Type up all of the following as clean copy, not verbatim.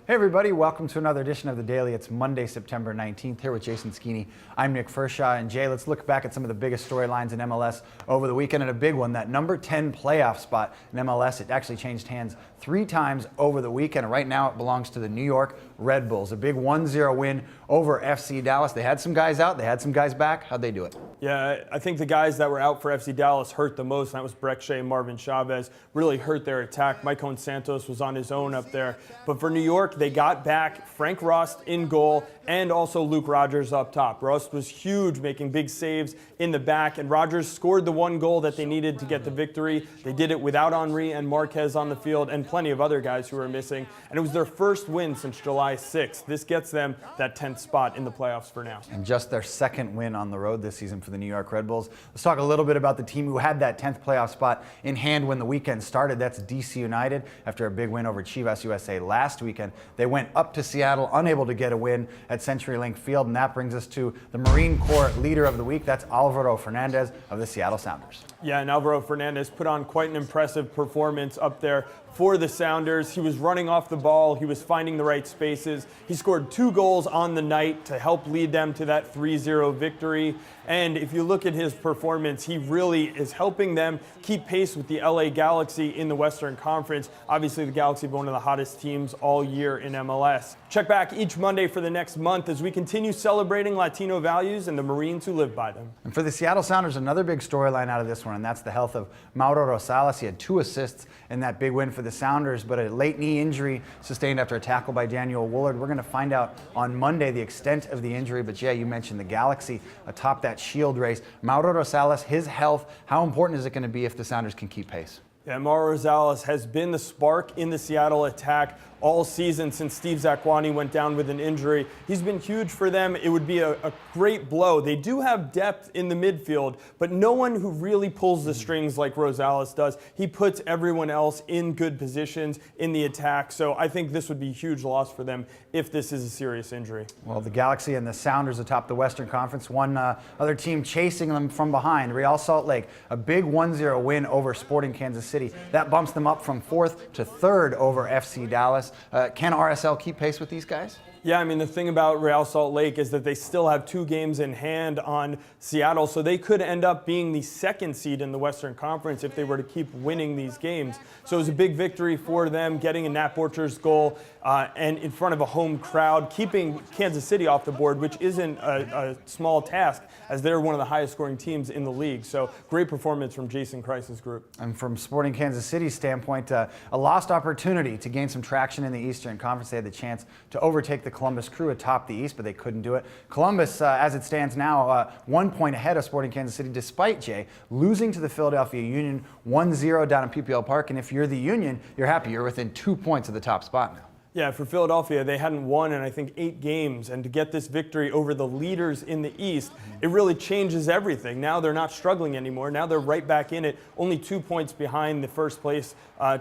Hey everybody, welcome to another edition of The Daily. It's Monday, September 19th, here with Jason Skeeney. I'm Nick Fershaw, and Jay, let's look back at some of the biggest storylines in MLS over the weekend, and a big one, that number 10 playoff spot in MLS. It actually changed hands 3 times over the weekend, and right now it belongs to the New York Red Bulls. A big 1-0 win over FC Dallas. They had some guys out, they had some guys back. How'd they do it? Yeah, I think the guys that were out for FC Dallas hurt the most, and that was Breck Shea and Marvin Chavez. Really hurt their attack. Maicon Santos was on his own up there. But for New York, they got back Frank Rust in goal and also Luke Rogers up top. Rust was huge, making big saves in the back, and Rogers scored the 1 goal that they needed to get the victory. They did it without Henry and Marquez on the field and plenty of other guys who were missing, and it was their first win since July 6th. This gets them that 10th spot in the playoffs for now. And just their 2nd win on the road this season for the New York Red Bulls. Let's talk a little bit about the team who had that 10th playoff spot in hand when the weekend started. That's DC United. After a big win over Chivas USA last weekend, they went up to Seattle, unable to get a win at CenturyLink Field, and that brings us to the Marine Corps leader of the week. That's Alvaro Fernandez of the Seattle Sounders. Yeah, and Alvaro Fernandez put on quite an impressive performance up there for the Sounders. He was running off the ball. He was finding the right spaces. He scored 2 goals on the night to help lead them to that 3-0 victory. And if you look at his performance, he really is helping them keep pace with the LA Galaxy in the Western Conference. Obviously, the Galaxy have been one of the hottest teams all year in MLS. Check back each Monday for the next month as we continue celebrating Latino values and the Marines who live by them. And for the Seattle Sounders, another big storyline out of this one, and that's the health of Mauro Rosales. He had 2 assists in that big win for the Sounders, but a late knee injury sustained after a tackle by Daniel Woolard. We're going to find out on Monday the extent of the injury, but yeah, you mentioned the Galaxy atop that Shield race. Mauro Rosales, his health, how important is it going to be if the Sounders can keep pace? Yeah, Mauro Rosales has been the spark in the Seattle attack all season since Steve Zakuani went down with an injury. He's been huge for them. It would be a great blow. They do have depth in the midfield, but no one who really pulls the strings like Rosales does. He puts everyone else in good positions in the attack, so I think this would be a huge loss for them if this is a serious injury. Well, the Galaxy and the Sounders atop the Western Conference, one other team chasing them from behind, Real Salt Lake, a big 1-0 win over Sporting Kansas City. That bumps them up from 4th to 3rd over FC Dallas. Can RSL keep pace with these guys? Yeah, I mean, the thing about Real Salt Lake is that they still have 2 games in hand on Seattle, so they could end up being the 2nd seed in the Western Conference if they were to keep winning these games. So it was a big victory for them, getting a Nat Borchers goal and in front of a home crowd, keeping Kansas City off the board, which isn't a small task, as they're one of the highest scoring teams in the league. So great performance from Jason Kreis's group. And from Sporting Kansas City's standpoint, a lost opportunity to gain some traction in the Eastern Conference. They had the chance to overtake the Columbus Crew atop the East, but they couldn't do it. Columbus, as it stands now, 1 point ahead of Sporting Kansas City, despite, Jay, losing to the Philadelphia Union 1-0 down in PPL Park. And if you're the Union, you're happy. You're within 2 points of the top spot now. Yeah, for Philadelphia, they hadn't won in, I think, 8 games, and to get this victory over the leaders in the East, it really changes everything. Now they're not struggling anymore. Now they're right back in it, only 2 points behind the first place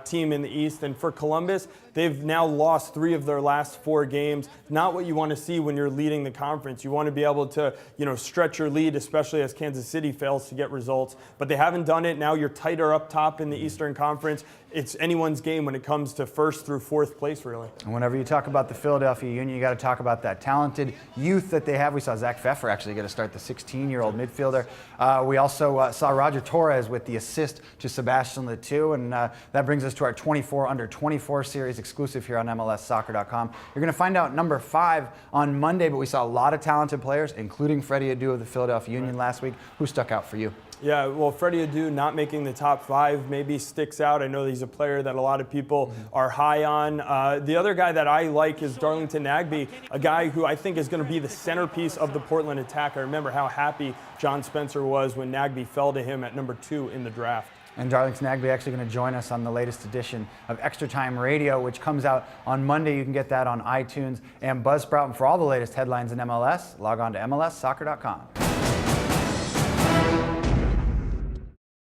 team in the East. And for Columbus, they've now lost 3 of their last 4 games. Not what you want to see when you're leading the conference. You want to be able to, stretch your lead, especially as Kansas City fails to get results. But they haven't done it. Now you're tighter up top in the Eastern Conference. It's anyone's game when it comes to 1st through 4th place, really. And whenever you talk about the Philadelphia Union, you got to talk about that talented youth that they have. We saw Zach Pfeffer actually get to start, the 16-year-old midfielder. We also saw Roger Torres with the assist to Sebastian Letou, and that brings us to our 24 under 24 series, exclusive here on MLSsoccer.com. You're going to find out number 5 on Monday, but we saw a lot of talented players, including Freddie Adu of the Philadelphia Union last week. Who stuck out for you? Yeah, well, Freddie Adu not making the top 5 maybe sticks out. I know he's a player that a lot of people are high on. The other guy that I like is Darlington Nagbe, a guy who I think is going to be the centerpiece of the Portland attack. I remember how happy John Spencer was when Nagbe fell to him at number 2 in the draft. And Darlington Nagbe actually going to join us on the latest edition of Extra Time Radio, which comes out on Monday. You can get that on iTunes and Buzzsprout. And for all the latest headlines in MLS, log on to MLSsoccer.com.